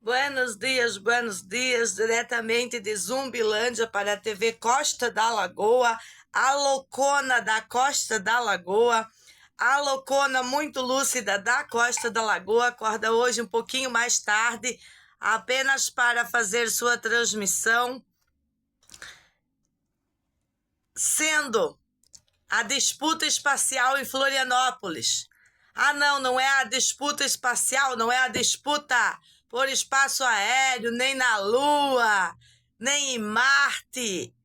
buenos dias, diretamente de Zumbilândia para a TV Costa da Lagoa, a loucona da Costa da Lagoa, a loucona muito lúcida da Costa da Lagoa, acorda hoje um pouquinho mais tarde, apenas para fazer sua transmissão, sendo a disputa espacial em Florianópolis. Ah, não é a disputa espacial, não é a disputa por espaço aéreo, nem na Lua, nem em Marte.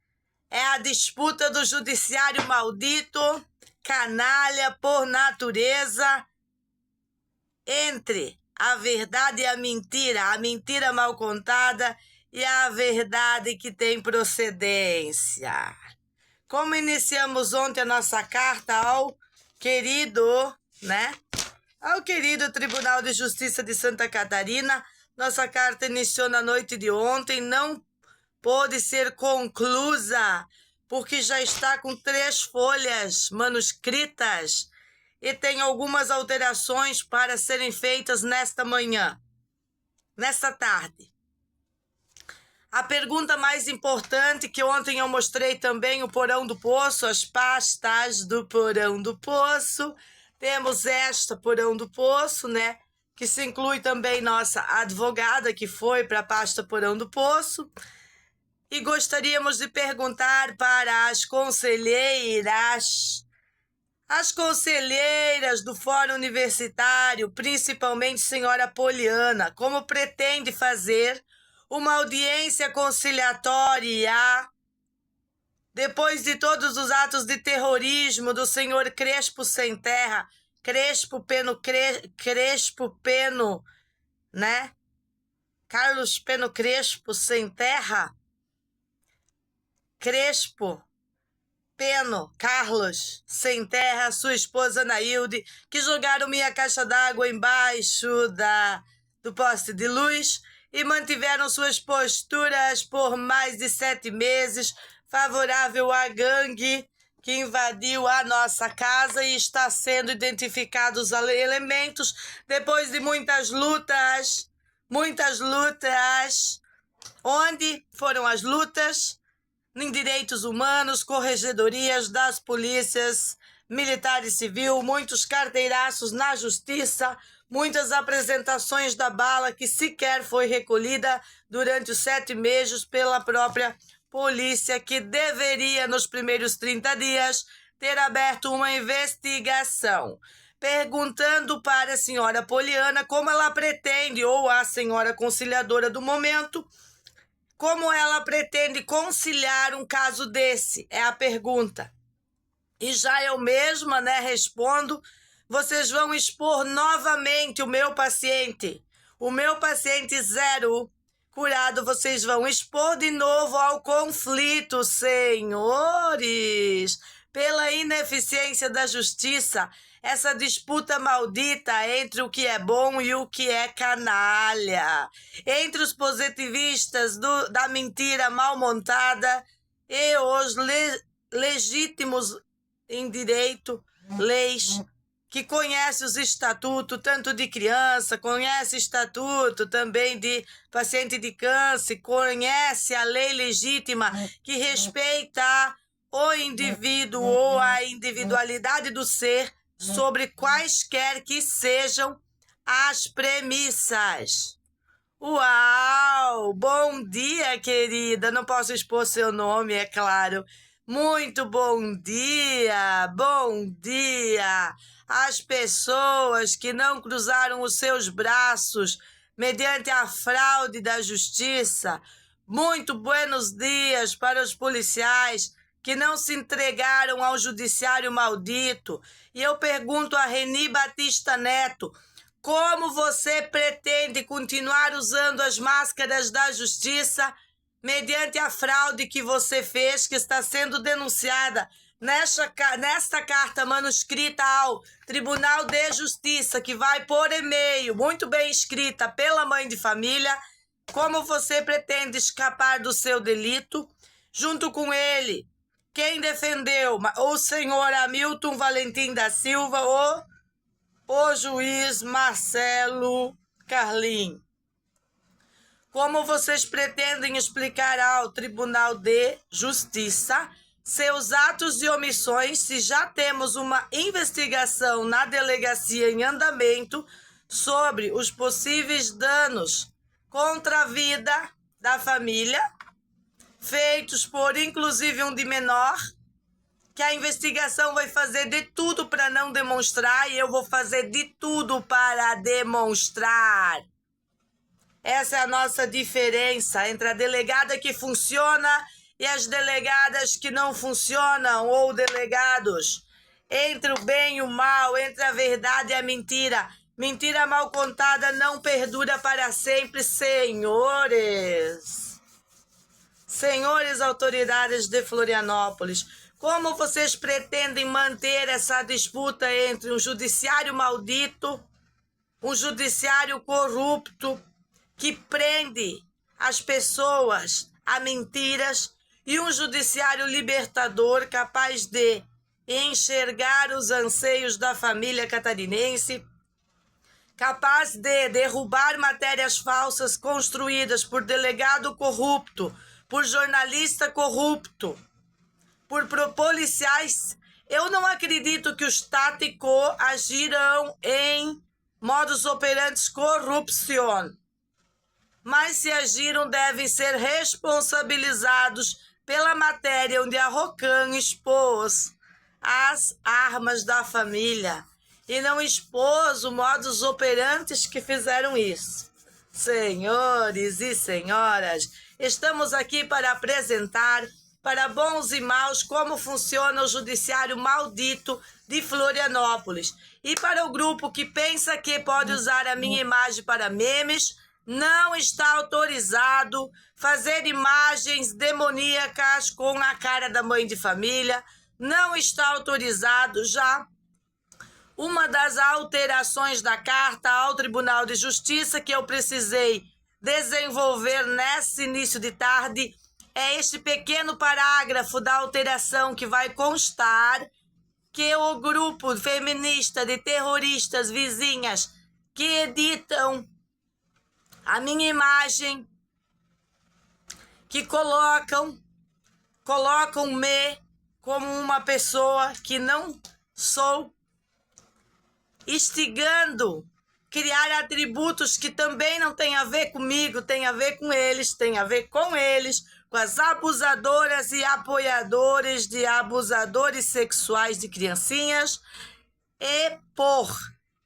É a disputa do judiciário maldito, canalha por natureza, entre a verdade e a mentira mal contada e a verdade que tem procedência. Como iniciamos ontem a nossa carta ao querido, ao querido Tribunal de Justiça de Santa Catarina, nossa carta iniciou na noite de ontem, não pôde ser conclusa, porque já está com 3 folhas manuscritas e tem algumas alterações para serem feitas nesta manhã, nesta tarde. A pergunta mais importante, que ontem eu mostrei também o porão do poço, as pastas do porão do poço. Temos esta porão do poço, que se inclui também nossa advogada, que foi para a pasta porão do poço. E gostaríamos de perguntar para as conselheiras do Fórum Universitário, principalmente senhora Poliana, como pretende fazer uma audiência conciliatória depois de todos os atos de terrorismo do senhor Crespo Sem Terra, Carlos Peno Crespo Sem Terra, Carlos Sem Terra, sua esposa Anaílde, que jogaram minha caixa d'água embaixo do poste de luz e mantiveram suas posturas por mais de 7 meses, favorável à gangue que invadiu a nossa casa, e está sendo identificados os elementos depois de muitas lutas. Onde foram as lutas? Em direitos humanos, corregedorias das polícias militar e civil, muitos carteiraços na justiça, muitas apresentações da bala que sequer foi recolhida durante os 7 meses pela própria polícia, que deveria, nos primeiros 30 dias, ter aberto uma investigação. Perguntando para a senhora Poliana como ela pretende, ou a senhora conciliadora do momento, como ela pretende conciliar um caso desse, é a pergunta. E já eu mesma, respondo, vocês vão expor novamente o meu paciente 0 curado, vocês vão expor de novo ao conflito, senhores, pela ineficiência da justiça, essa disputa maldita entre o que é bom e o que é canalha, entre os positivistas da mentira mal montada e os legítimos em direito, leis, que conhece os estatutos, tanto de criança, conhece estatuto também de paciente de câncer, conhece a lei legítima que respeita o indivíduo ou a individualidade do ser sobre quaisquer que sejam as premissas. Uau! Bom dia, querida! Não posso expor seu nome, é claro. Muito bom dia! Bom dia! As pessoas que não cruzaram os seus braços mediante a fraude da justiça. Muito buenos dias para os policiais que não se entregaram ao judiciário maldito. E eu pergunto a Reni Batista Neto, como você pretende continuar usando as máscaras da justiça mediante a fraude que você fez, que está sendo denunciada nesta carta manuscrita ao Tribunal de Justiça, que vai por e-mail, muito bem escrita pela mãe de família? Como você pretende escapar do seu delito? Junto com ele, quem defendeu? O senhor Hamilton Valentim da Silva ou o juiz Marcelo Carlim? Como vocês pretendem explicar ao Tribunal de Justiça seus atos e omissões se já temos uma investigação na delegacia em andamento sobre os possíveis danos contra a vida da família, feitos por inclusive um de menor, que a investigação vai fazer de tudo para não demonstrar e eu vou fazer de tudo para demonstrar. Essa é a nossa diferença entre a delegada que funciona e as delegadas que não funcionam, ou delegados, entre o bem e o mal, entre a verdade e a mentira. Mentira mal contada não perdura para sempre, senhores. Senhores autoridades de Florianópolis, como vocês pretendem manter essa disputa entre um judiciário maldito, um judiciário corrupto, que prende as pessoas a mentiras, e um judiciário libertador capaz de enxergar os anseios da família catarinense, capaz de derrubar matérias falsas construídas por delegado corrupto, por jornalista corrupto, por policiais. Eu não acredito que os táticos agirão em modus operandi corrupção, mas se agiram devem ser responsabilizados pela matéria onde a Rocan expôs as armas da família e não expôs o modus operandi que fizeram isso. Senhores e senhoras, estamos aqui para apresentar para bons e maus como funciona o judiciário maldito de Florianópolis. E para o grupo que pensa que pode usar a minha imagem para memes, não está autorizado fazer imagens demoníacas com a cara da mãe de família, não está autorizado. Já uma das alterações da carta ao Tribunal de Justiça que eu precisei desenvolver nesse início de tarde é este pequeno parágrafo da alteração que vai constar que o grupo feminista de terroristas vizinhas que editam a minha imagem, que colocam-me como uma pessoa que não sou, instigando criar atributos que também não tem a ver comigo, tem a ver com eles, com as abusadoras e apoiadores de abusadores sexuais de criancinhas, e por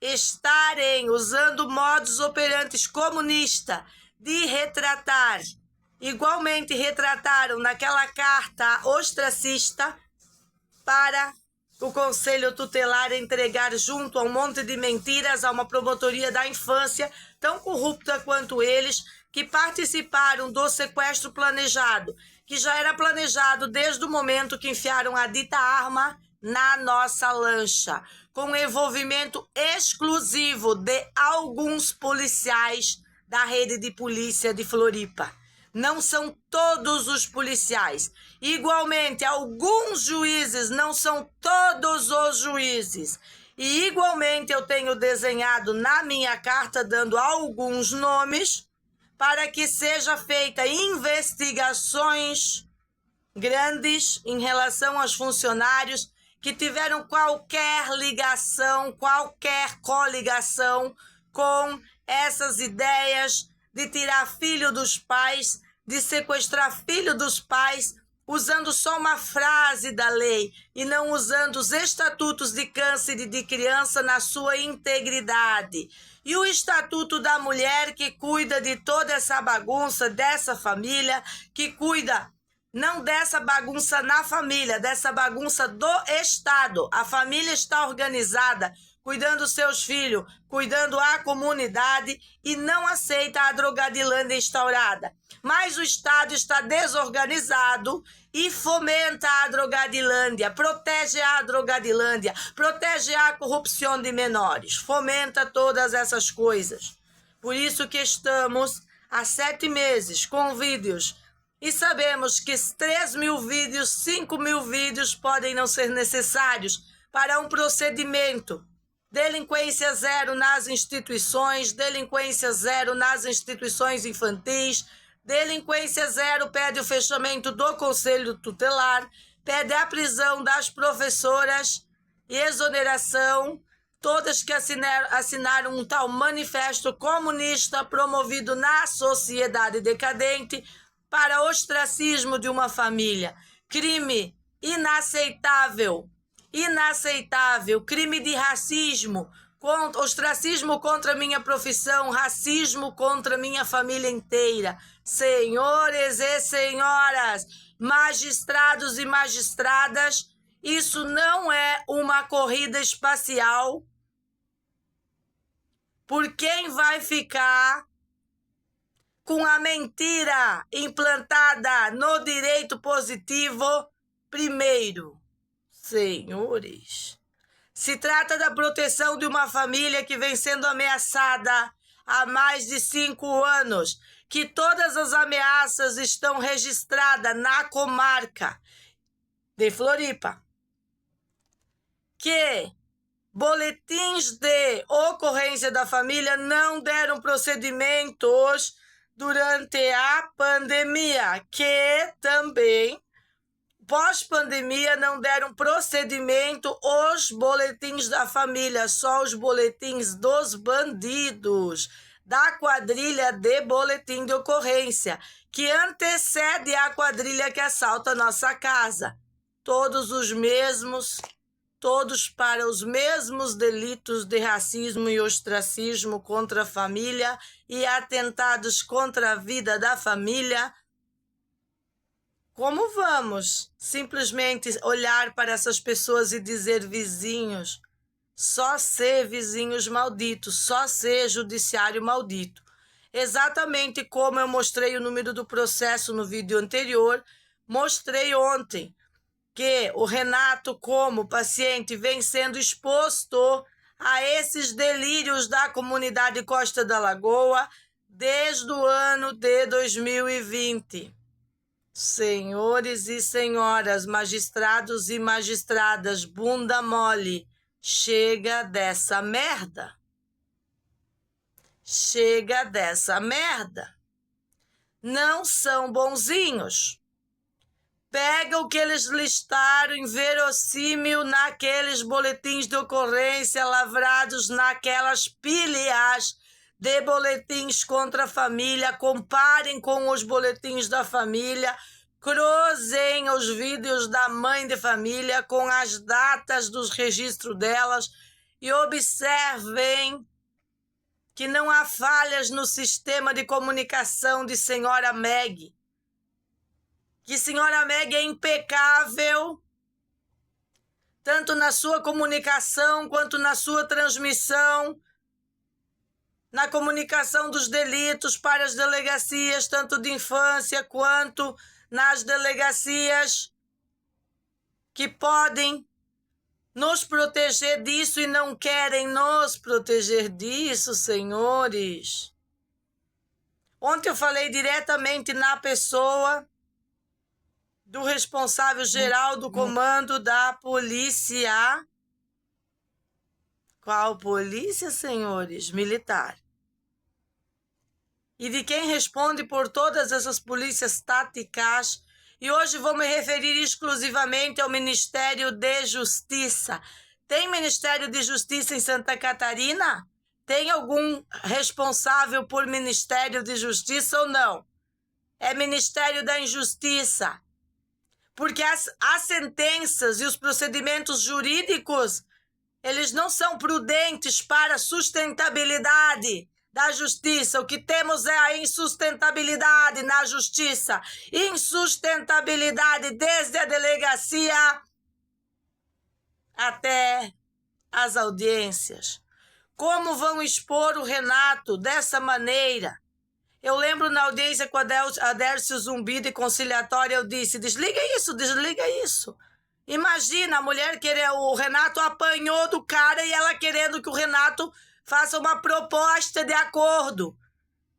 estarem usando modus operandi comunista de retratar, igualmente retrataram naquela carta ostracista para o Conselho Tutelar entregar junto a um monte de mentiras a uma promotoria da infância tão corrupta quanto eles, que participaram do sequestro planejado, que já era planejado desde o momento que enfiaram a dita arma na nossa lancha, com envolvimento exclusivo de alguns policiais da rede de polícia de Floripa. Não são todos os policiais. Igualmente, alguns juízes, não são todos os juízes. E igualmente eu tenho desenhado na minha carta, dando alguns nomes, para que seja feita investigações grandes em relação aos funcionários que tiveram qualquer ligação, qualquer coligação com essas ideias de tirar filho dos pais, de sequestrar filho dos pais, usando só uma frase da lei e não usando os estatutos de câncer de criança na sua integridade. E o Estatuto da Mulher, que cuida de toda essa bagunça dessa família, que cuida não dessa bagunça na família, dessa bagunça do Estado. A família está organizada, cuidando dos seus filhos, cuidando a comunidade e não aceita a drogadilândia instaurada. Mas o Estado está desorganizado e fomenta a drogadilândia, protege a drogadilândia, protege a corrupção de menores, fomenta todas essas coisas. Por isso que estamos há 7 meses com vídeos e sabemos que 3.000 vídeos, 5.000 vídeos podem não ser necessários para um procedimento delinquência zero nas instituições, delinquência zero nas instituições infantis, delinquência zero pede o fechamento do Conselho Tutelar, pede a prisão das professoras e exoneração, todas que assinaram um tal manifesto comunista promovido na sociedade decadente para ostracismo de uma família. Crime inaceitável, crime de racismo, ostracismo contra minha profissão, racismo contra minha família inteira. Senhores e senhoras, magistrados e magistradas, isso não é uma corrida espacial por quem vai ficar com a mentira implantada no direito positivo primeiro. Senhores, se trata da proteção de uma família que vem sendo ameaçada há mais de 5 anos, que todas as ameaças estão registradas na comarca de Floripa, que boletins de ocorrência da família não deram procedimentos durante a pandemia, que também pós-pandemia não deram procedimento os boletins da família, só os boletins dos bandidos, da quadrilha de boletim de ocorrência, que antecede a quadrilha que assalta a nossa casa. Todos os mesmos, todos para os mesmos delitos de racismo e ostracismo contra a família e atentados contra a vida da família. Como vamos simplesmente olhar para essas pessoas e dizer vizinhos? Só ser vizinhos malditos, só ser judiciário maldito. Exatamente como eu mostrei o número do processo no vídeo anterior, mostrei ontem que o Renato, como paciente, vem sendo exposto a esses delírios da comunidade Costa da Lagoa desde o ano de 2020. Senhores e senhoras, magistrados e magistradas, bunda mole, chega dessa merda. Chega dessa merda. Não são bonzinhos. Pega o que eles listaram inverossímil naqueles boletins de ocorrência lavrados naquelas pilhas de boletins contra a família, comparem com os boletins da família, cruzem os vídeos da mãe de família com as datas dos registros delas e observem que não há falhas no sistema de comunicação de senhora Meg. Que senhora Meg é impecável, tanto na sua comunicação quanto na sua transmissão, na comunicação dos delitos para as delegacias, tanto de infância quanto nas delegacias que podem nos proteger disso e não querem nos proteger disso, senhores. Ontem eu falei diretamente na pessoa do responsável geral do comando da polícia. Qual polícia, senhores? Militar. E de quem responde por todas essas polícias táticas. E hoje vou me referir exclusivamente ao Ministério de Justiça. Tem Ministério de Justiça em Santa Catarina? Tem algum responsável por Ministério de Justiça ou não? É Ministério da Injustiça. Porque as sentenças e os procedimentos jurídicos, eles não são prudentes para a sustentabilidade da justiça. O que temos é a insustentabilidade na justiça. Insustentabilidade desde a delegacia até as audiências. Como vão expor o Renato dessa maneira? Eu lembro na audiência com a Adércio Zumbi de conciliatória, eu disse, desliga isso. Imagina a mulher querer, o Renato apanhou do cara e ela querendo que o Renato faça uma proposta de acordo.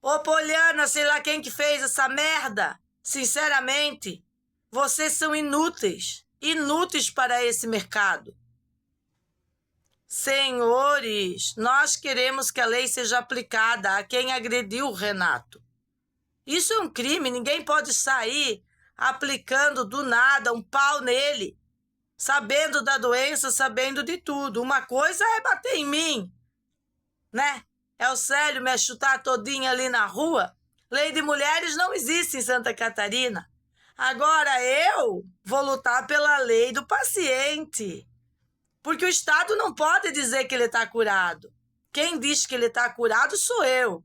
Ô Poliana, sei lá quem que fez essa merda. Sinceramente, vocês são inúteis para esse mercado. Senhores, nós queremos que a lei seja aplicada a quem agrediu o Renato. Isso é um crime, ninguém pode sair aplicando do nada um pau nele, sabendo da doença, sabendo de tudo. Uma coisa é bater em mim, né? É o Célio me chutar todinha ali na rua. Lei de mulheres não existe em Santa Catarina. Agora eu vou lutar pela lei do paciente. Porque o Estado não pode dizer que ele está curado. Quem diz que ele está curado sou eu.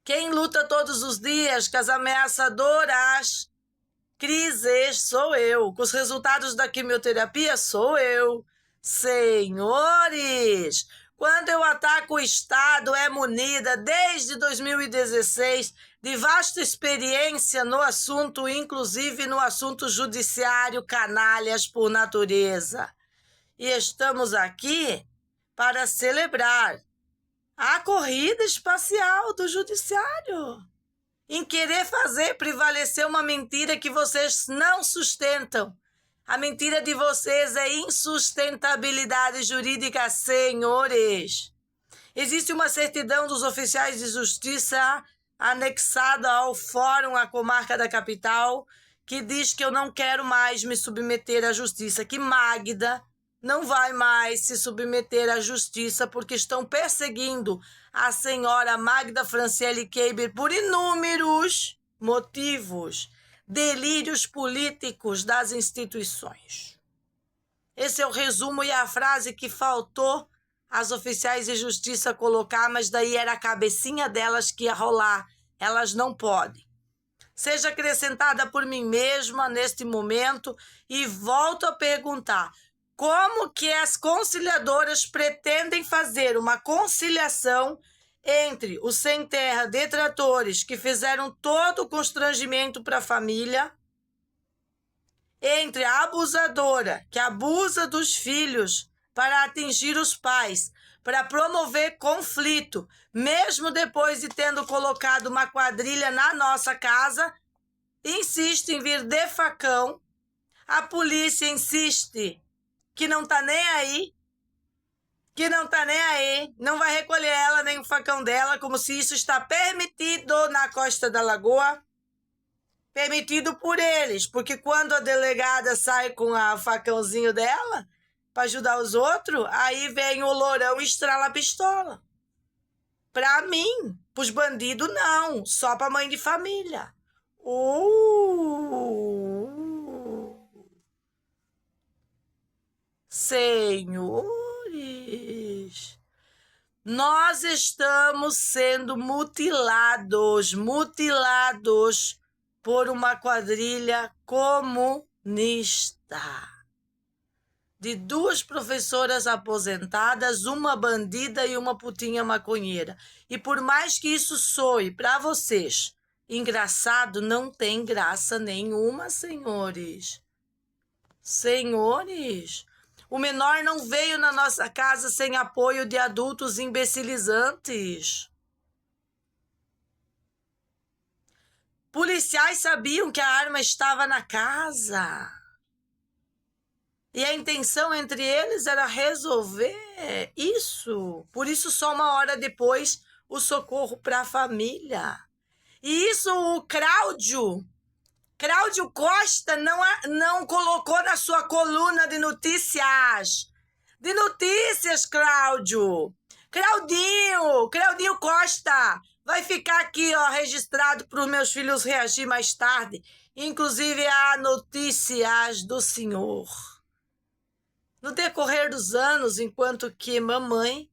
Quem luta todos os dias com as ameaçadoras crises sou eu. Com os resultados da quimioterapia sou eu. Senhores, quando eu ataco o Estado, é munida desde 2016 de vasta experiência no assunto, inclusive no assunto judiciário, canalhas por natureza. E estamos aqui para celebrar a corrida espacial do judiciário, em querer fazer prevalecer uma mentira que vocês não sustentam. A mentira de vocês é insustentabilidade jurídica, senhores. Existe uma certidão dos oficiais de justiça anexada ao Fórum, à Comarca da Capital, que diz que eu não quero mais me submeter à justiça, que Magda não vai mais se submeter à justiça porque estão perseguindo a senhora Magda Franciele Keiber por inúmeros motivos, delírios políticos das instituições. Esse é o resumo e a frase que faltou as oficiais de justiça colocar, mas daí era a cabecinha delas que ia rolar. Elas não podem. Seja acrescentada por mim mesma neste momento e volto a perguntar: como que as conciliadoras pretendem fazer uma conciliação entre os sem terra detratores que fizeram todo o constrangimento para a família, entre a abusadora que abusa dos filhos para atingir os pais, para promover conflito, mesmo depois de tendo colocado uma quadrilha na nossa casa, insiste em vir de facão, a polícia insiste que não tá nem aí, não vai recolher ela nem o facão dela, como se isso está permitido na Costa da Lagoa, permitido por eles, porque quando a delegada sai com o facãozinho dela para ajudar os outros, aí vem o lourão e estrala a pistola. Para mim, pros bandidos não, só para mãe de família. Senhores, nós estamos sendo mutilados por uma quadrilha comunista. De 2 professoras aposentadas, uma bandida e uma putinha maconheira. E por mais que isso soe para vocês engraçado, não tem graça nenhuma, senhores. Senhores, o menor não veio na nossa casa sem apoio de adultos imbecilizantes. Policiais sabiam que a arma estava na casa. E a intenção entre eles era resolver isso. Por isso, só uma hora depois, o socorro para a família. E isso o Cláudio Costa não colocou na sua coluna de notícias. De notícias, Cláudio. Claudinho Costa. Vai ficar aqui, ó, registrado para os meus filhos reagir mais tarde. Inclusive a notícias do senhor. No decorrer dos anos, enquanto que mamãe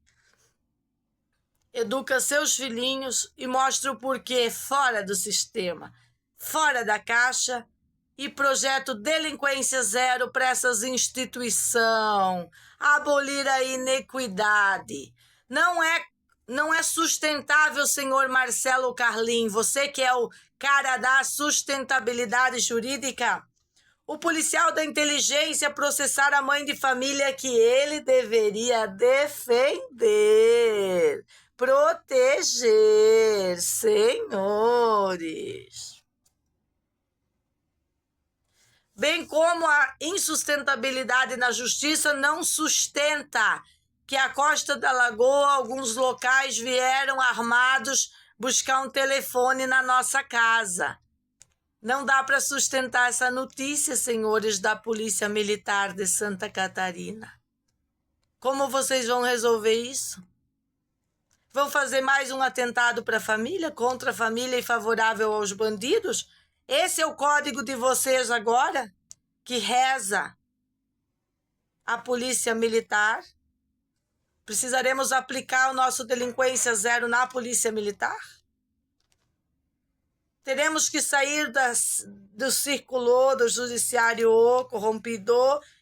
educa seus filhinhos e mostra o porquê fora do sistema, fora da caixa, e projeto delinquência zero para essas instituições, abolir a inequidade. Não é sustentável, senhor Marcelo Carlim, você que é o cara da sustentabilidade jurídica, o policial da inteligência processar a mãe de família que ele deveria defender, proteger, senhores. bem como a insustentabilidade na justiça não sustenta que a Costa da Lagoa, alguns locais vieram armados buscar um telefone na nossa casa. Não dá para sustentar essa notícia, senhores da Polícia Militar de Santa Catarina. Como vocês vão resolver isso? Vão fazer mais um atentado para a família, contra a família e favorável aos bandidos? Esse é o código de vocês agora, que reza a Polícia Militar? Precisaremos aplicar o nosso delinquência zero na Polícia Militar? Teremos que sair do círculo do judiciário corrompido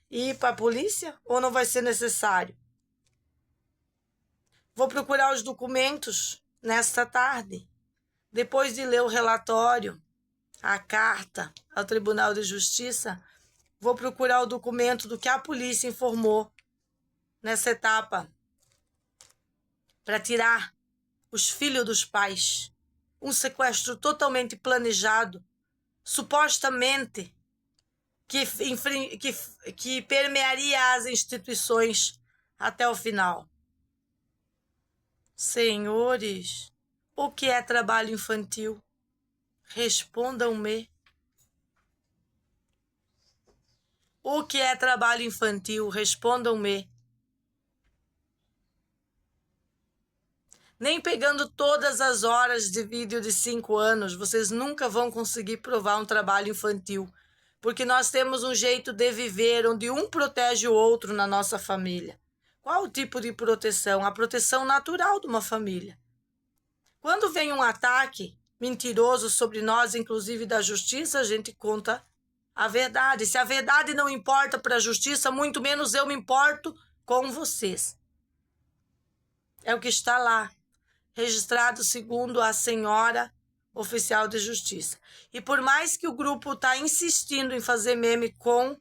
e ir para a polícia? Ou não vai ser necessário? Vou procurar os documentos nesta tarde. Depois de ler o relatório, a carta ao Tribunal de Justiça, vou procurar o documento do que a polícia informou nessa etapa para tirar os filhos dos pais. Um sequestro totalmente planejado, supostamente que permearia as instituições até o final. Senhores, o que é trabalho infantil? Respondam-me. O que é trabalho infantil? Respondam-me. Nem pegando todas as horas de vídeo de 5 anos, vocês nunca vão conseguir provar um trabalho infantil. Porque nós temos um jeito de viver onde um protege o outro na nossa família. Qual o tipo de proteção? A proteção natural de uma família. Quando vem um ataque mentiroso sobre nós, inclusive da justiça, a gente conta a verdade. Se a verdade não importa para a justiça, muito menos eu me importo com vocês. É o que está lá, registrado segundo a senhora oficial de justiça. E por mais que o grupo está insistindo em fazer meme com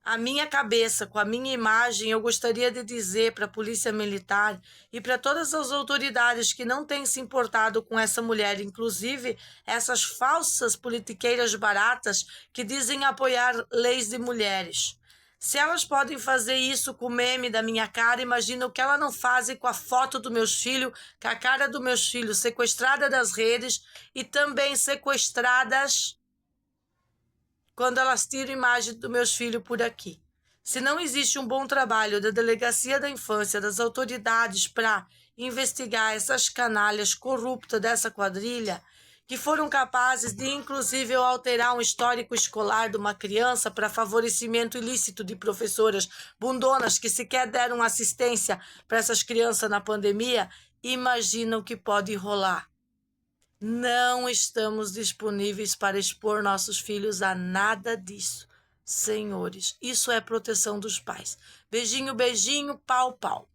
a minha cabeça, com a minha imagem, eu gostaria de dizer para a Polícia Militar e para todas as autoridades que não têm se importado com essa mulher, inclusive essas falsas politiqueiras baratas que dizem apoiar leis de mulheres. Se elas podem fazer isso com o meme da minha cara, imagina o que elas não fazem com a foto dos meus filhos, com a cara dos meus filhos, sequestrada das redes e também sequestradas quando elas tiram imagem dos meus filhos por aqui. Se não existe um bom trabalho da Delegacia da Infância, das autoridades para investigar essas canalhas corruptas dessa quadrilha, que foram capazes de, inclusive, alterar um histórico escolar de uma criança para favorecimento ilícito de professoras bundonas que sequer deram assistência para essas crianças na pandemia, imaginam o que pode rolar. Não estamos disponíveis para expor nossos filhos a nada disso. Senhores, isso é proteção dos pais. Beijinho, beijinho, pau, pau.